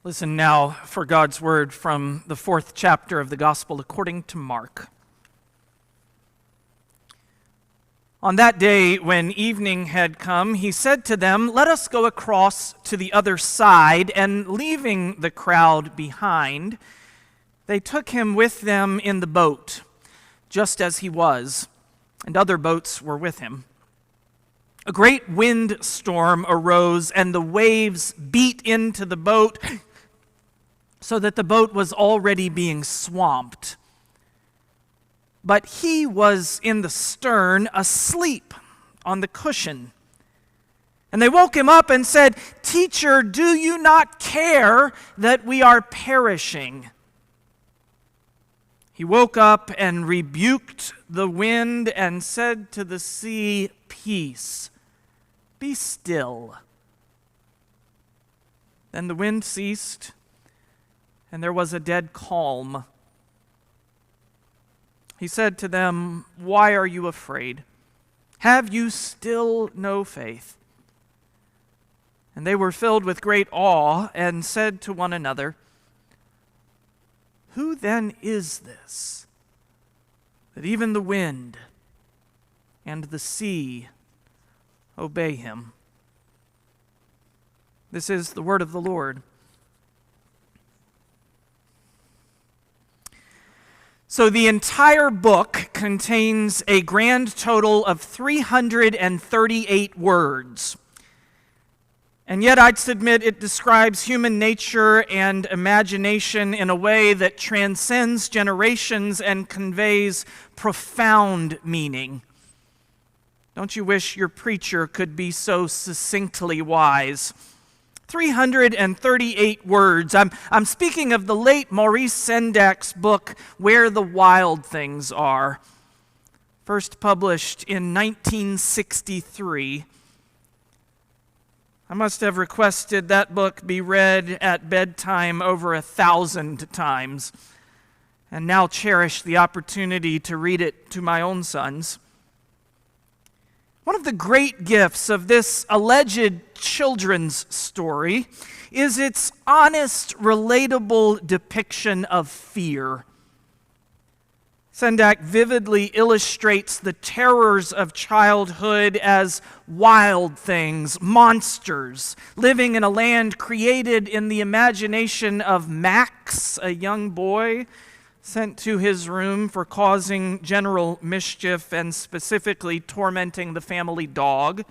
Listen now for God's word from the 4th chapter of the Gospel according to Mark. On that day, when evening had come, he said to them, "Let us go across to the other side." And leaving the crowd behind, they took him with them in the boat, just as he was, and other boats were with him. A great windstorm arose, and the waves beat into the boat, so that the boat was already being swamped. But he was in the stern, asleep on the cushion. And they woke him up and said, "Teacher, do you not care that we are perishing?" He woke up and rebuked the wind and said to the sea, "Peace, be still." Then the wind ceased, and there was a dead calm. He said to them, "Why are you afraid? Have you still no faith?" And they were filled with great awe and said to one another, "Who then is this, that even the wind and the sea obey him?" This is the word of the Lord. So the entire book contains a grand total of 338 words. And yet I'd submit it describes human nature and imagination in a way that transcends generations and conveys profound meaning. Don't you wish your preacher could be so succinctly wise? 338 words. I'm speaking of the late Maurice Sendak's book, Where the Wild Things Are, first published in 1963. I must have requested that book be read at bedtime over 1,000 times, and now cherish the opportunity to read it to my own sons. One of the great gifts of this alleged children's story is its honest, relatable depiction of fear. Sendak vividly illustrates the terrors of childhood as wild things, monsters, living in a land created in the imagination of Max, a young boy sent to his room for causing general mischief and specifically tormenting the family dog.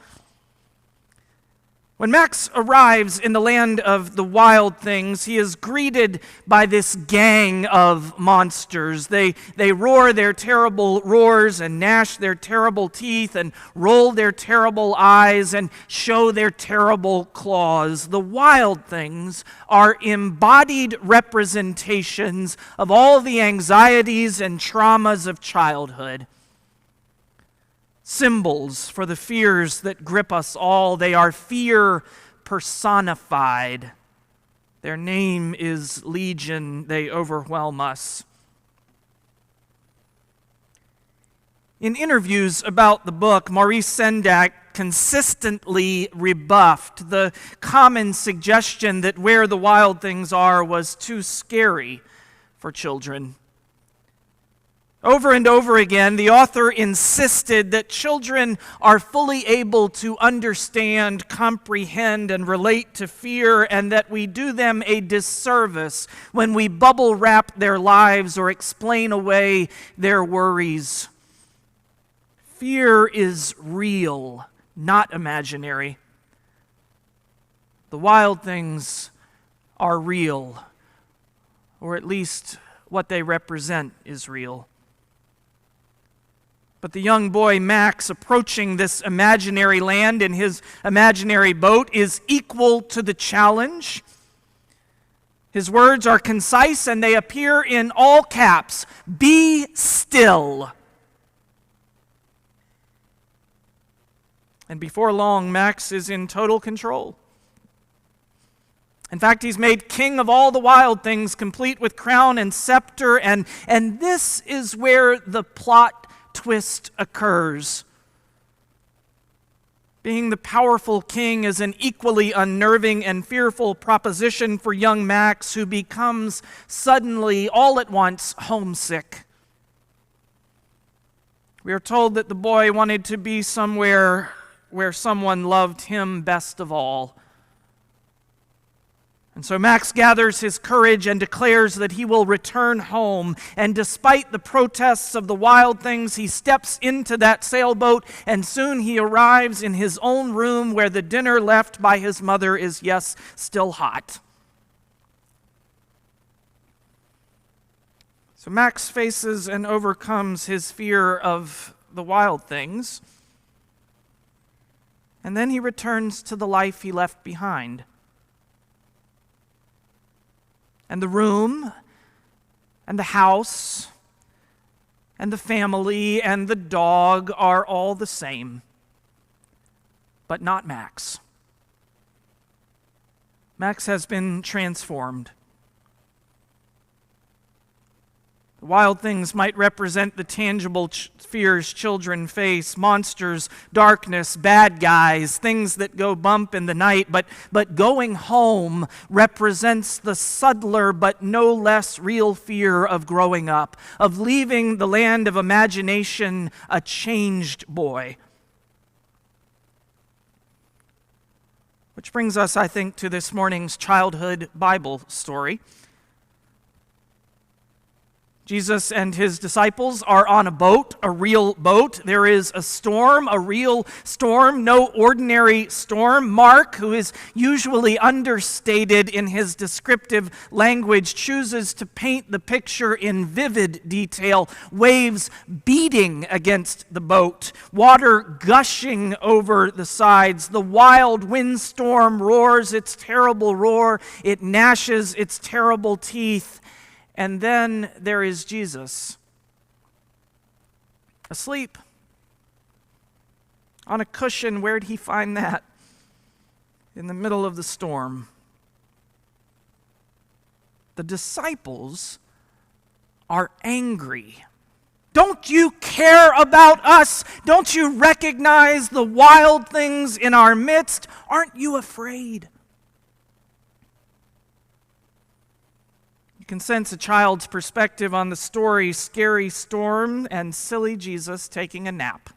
When Max arrives in the land of the wild things, he is greeted by this gang of monsters. They roar their terrible roars and gnash their terrible teeth and roll their terrible eyes and show their terrible claws. The wild things are embodied representations of all the anxieties and traumas of childhood. Symbols for the fears that grip us all. They are fear personified. Their name is Legion. They overwhelm us. In interviews about the book, Maurice Sendak consistently rebuffed the common suggestion that Where the Wild Things Are was too scary for children. Over and over again, the author insisted that children are fully able to understand, comprehend, and relate to fear, and that we do them a disservice when we bubble wrap their lives or explain away their worries. Fear is real, not imaginary. The wild things are real, or at least what they represent is real. But the young boy Max approaching this imaginary land in his imaginary boat is equal to the challenge. His words are concise and they appear in all caps. Be still. And before long, Max is in total control. In fact, he's made king of all the wild things, complete with crown and scepter, and this is where the plot twist occurs. Being the powerful king is an equally unnerving and fearful proposition for young Max, who becomes suddenly, all at once, homesick. We are told that the boy wanted to be somewhere where someone loved him best of all. And so Max gathers his courage and declares that he will return home. And despite the protests of the wild things, he steps into that sailboat, and soon he arrives in his own room where the dinner left by his mother is, yes, still hot. So Max faces and overcomes his fear of the wild things, and then he returns to the life he left behind. And the room, and the house, and the family, and the dog are all the same, but not Max. Max has been transformed. The wild things might represent the tangible fears children face: monsters, darkness, bad guys, things that go bump in the night. But going home represents the subtler but no less real fear of growing up, of leaving the land of imagination a changed boy. Which brings us, I think, to this morning's childhood Bible story. Jesus and his disciples are on a boat, a real boat. There is a storm, a real storm, no ordinary storm. Mark, who is usually understated in his descriptive language, chooses to paint the picture in vivid detail. Waves beating against the boat, water gushing over the sides. The wild windstorm roars its terrible roar. It gnashes its terrible teeth. And then there is Jesus, asleep on a cushion. Where'd he find that? In the middle of the storm. The disciples are angry. Don't you care about us? Don't you recognize the wild things in our midst? Aren't you afraid? You can sense a child's perspective on the story: scary storm and silly Jesus taking a nap.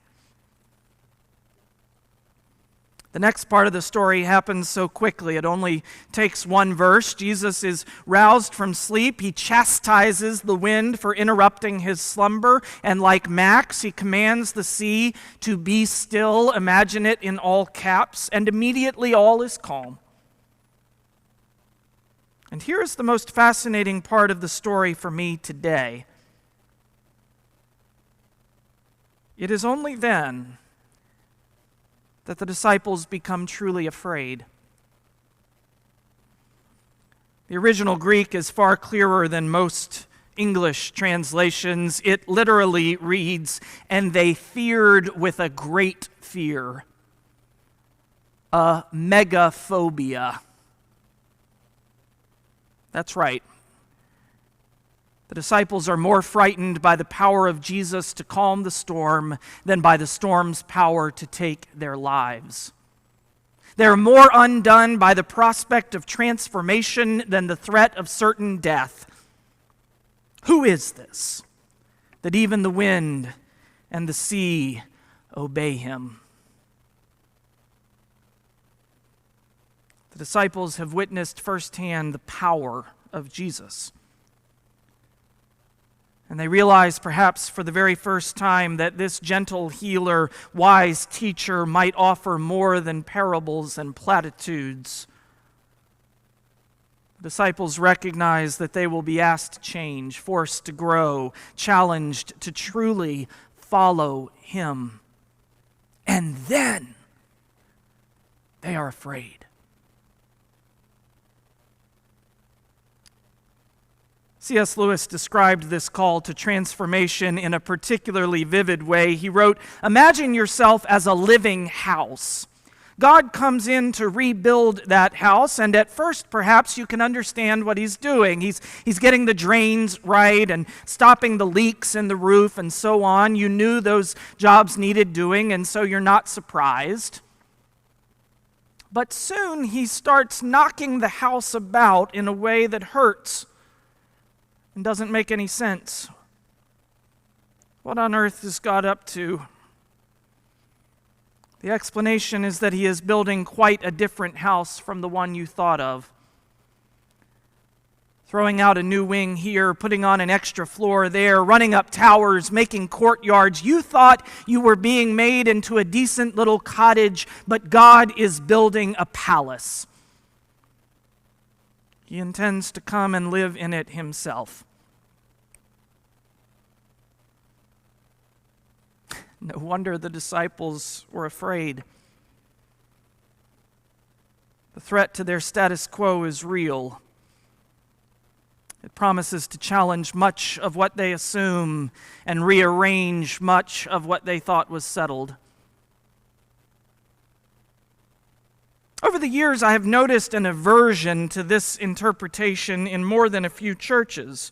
The next part of the story happens so quickly, it only takes one verse. Jesus is roused from sleep. He chastises the wind for interrupting his slumber, and like Max, he commands the sea to be still. Imagine it in all caps, and immediately all is calm. And here's the most fascinating part of the story for me today. It is only then that the disciples become truly afraid. The original Greek is far clearer than most English translations. It literally reads, "And they feared with a great fear," a megaphobia. That's right. The disciples are more frightened by the power of Jesus to calm the storm than by the storm's power to take their lives. They're more undone by the prospect of transformation than the threat of certain death. Who is this, that even the wind and the sea obey him? The disciples have witnessed firsthand the power of Jesus. And they realize, perhaps for the very first time, that this gentle healer, wise teacher, might offer more than parables and platitudes. The disciples recognize that they will be asked to change, forced to grow, challenged to truly follow him. And then they are afraid. C.S. Lewis described this call to transformation in a particularly vivid way. He wrote, "Imagine yourself as a living house. God comes in to rebuild that house, and at first perhaps you can understand what he's doing. He's getting the drains right and stopping the leaks in the roof and so on. You knew those jobs needed doing, and so you're not surprised. but soon he starts knocking the house about in a way that hurts and doesn't make any sense. What on earth is God up to? The explanation is that he is building quite a different house from the one you thought of. Throwing out a new wing here, putting on an extra floor there, running up towers, making courtyards. You thought you were being made into a decent little cottage, but God is building a palace. He intends to come and live in it himself. No wonder the disciples were afraid. The threat to their status quo is real. It promises to challenge much of what they assume and rearrange much of what they thought was settled. Over the years, I have noticed an aversion to this interpretation in more than a few churches.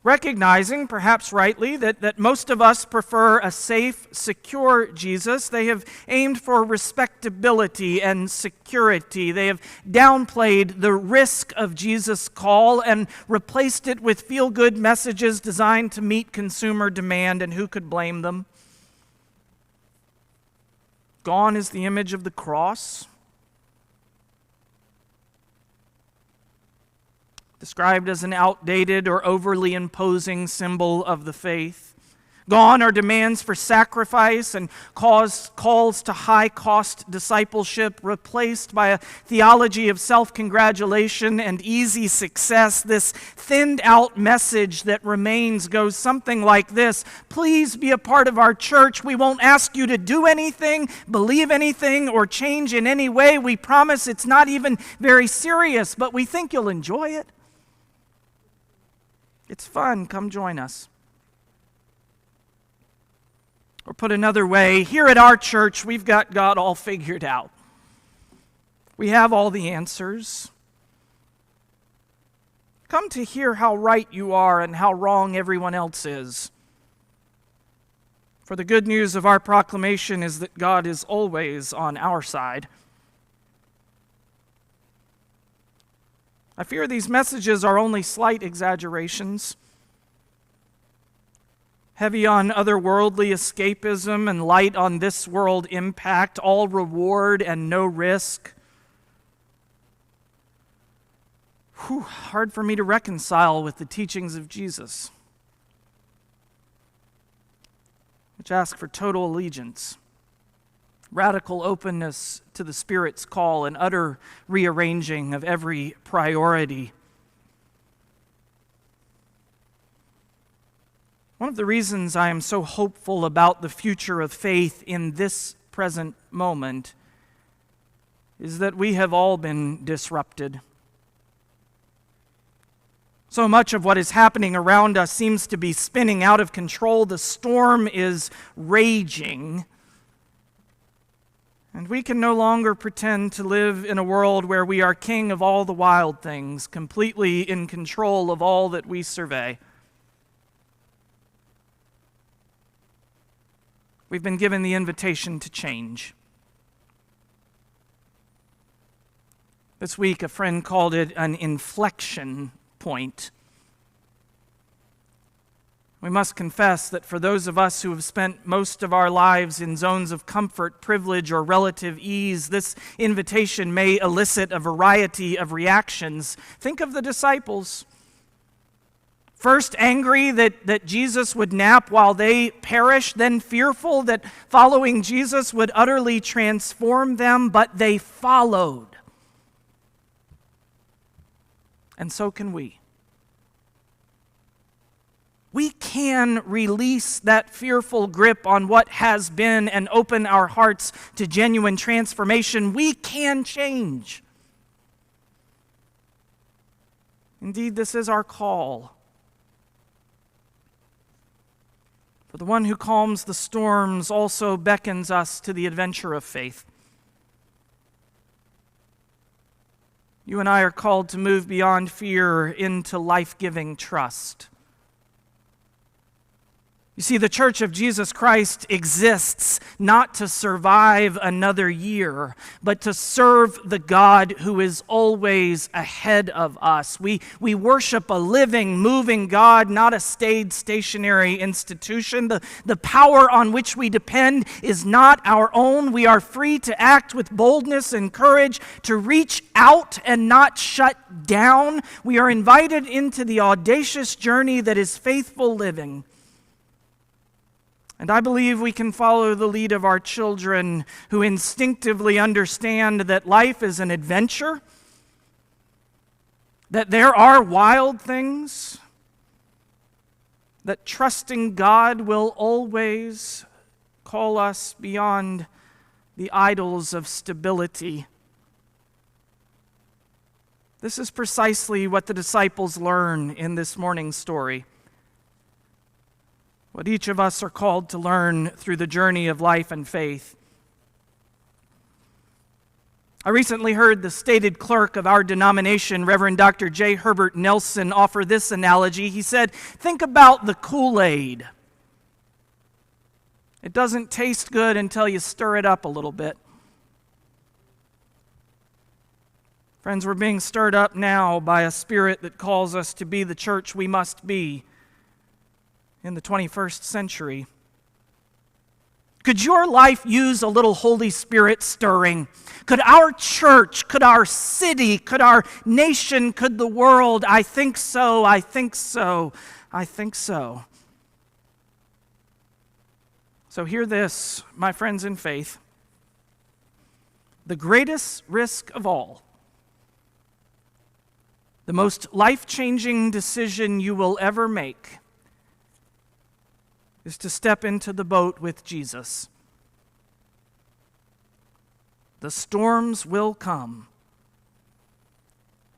Recognizing, perhaps rightly, that most of us prefer a safe, secure Jesus, they have aimed for respectability and security. They have downplayed the risk of Jesus' call and replaced it with feel-good messages designed to meet consumer demand, and who could blame them? Gone is the image of the cross. Described as an outdated or overly imposing symbol of the faith. Gone are demands for sacrifice and calls to high-cost discipleship, replaced by a theology of self-congratulation and easy success. This thinned-out message that remains goes something like this: please be a part of our church. We won't ask you to do anything, believe anything, or change in any way. We promise it's not even very serious, but we think you'll enjoy it. It's fun, come join us. Or put another way, here at our church, we've got God all figured out. We have all the answers. Come to hear how right you are and how wrong everyone else is. For the good news of our proclamation is that God is always on our side. I fear these messages are only slight exaggerations, heavy on otherworldly escapism and light on this world impact, all reward and no risk. Hard for me to reconcile with the teachings of Jesus, which ask for total allegiance, radical openness to the Spirit's call, and utter rearranging of every priority. One of the reasons I am so hopeful about the future of faith in this present moment is that we have all been disrupted. So much of what is happening around us seems to be spinning out of control. The storm is raging. And we can no longer pretend to live in a world where we are king of all the wild things, completely in control of all that we survey. We've been given the invitation to change. This week, a friend called it an inflection point. We must confess that for those of us who have spent most of our lives in zones of comfort, privilege, or relative ease, this invitation may elicit a variety of reactions. Think of the disciples. First angry that Jesus would nap while they perished, then fearful that following Jesus would utterly transform them, but they followed. And so can we. We can release that fearful grip on what has been and open our hearts to genuine transformation. We can change. Indeed, this is our call. For the one who calms the storms also beckons us to the adventure of faith. You and I are called to move beyond fear into life-giving trust. You see, the Church of Jesus Christ exists not to survive another year, but to serve the God who is always ahead of us. We worship a living, moving God, not a staid, stationary institution. The power on which we depend is not our own. We are free to act with boldness and courage, to reach out and not shut down. We are invited into the audacious journey that is faithful living. And I believe we can follow the lead of our children who instinctively understand that life is an adventure, that there are wild things, that trusting God will always call us beyond the idols of stability. This is precisely what the disciples learn in this morning's story. What each of us are called to learn through the journey of life and faith. I recently heard the stated clerk of our denomination, Reverend Dr. J. Herbert Nelson, offer this analogy. He said, think about the Kool-Aid. It doesn't taste good until you stir it up a little bit. Friends, we're being stirred up now by a spirit that calls us to be the church we must be in the 21st century. Could your life use a little Holy Spirit stirring? Could our church, could our city, could our nation, could the world? I think so, I think so, I think so. So hear this, my friends in faith. The greatest risk of all, the most life-changing decision you will ever make, is to step into the boat with Jesus. The storms will come.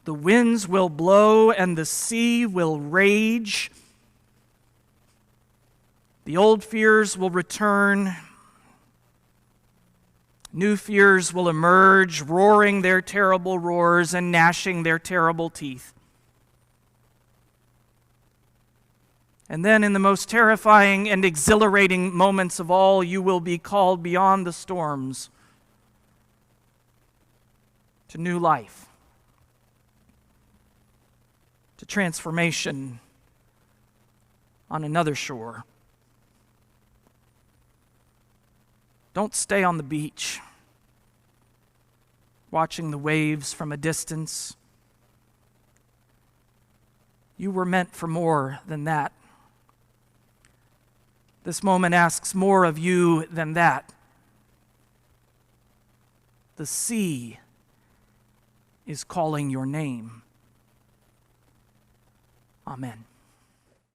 The winds will blow and the sea will rage. The old fears will return. New fears will emerge, roaring their terrible roars and gnashing their terrible teeth. And then in the most terrifying and exhilarating moments of all, you will be called beyond the storms to new life, to transformation on another shore. Don't stay on the beach, watching the waves from a distance. You were meant for more than that. This moment asks more of you than that. The sea is calling your name. Amen.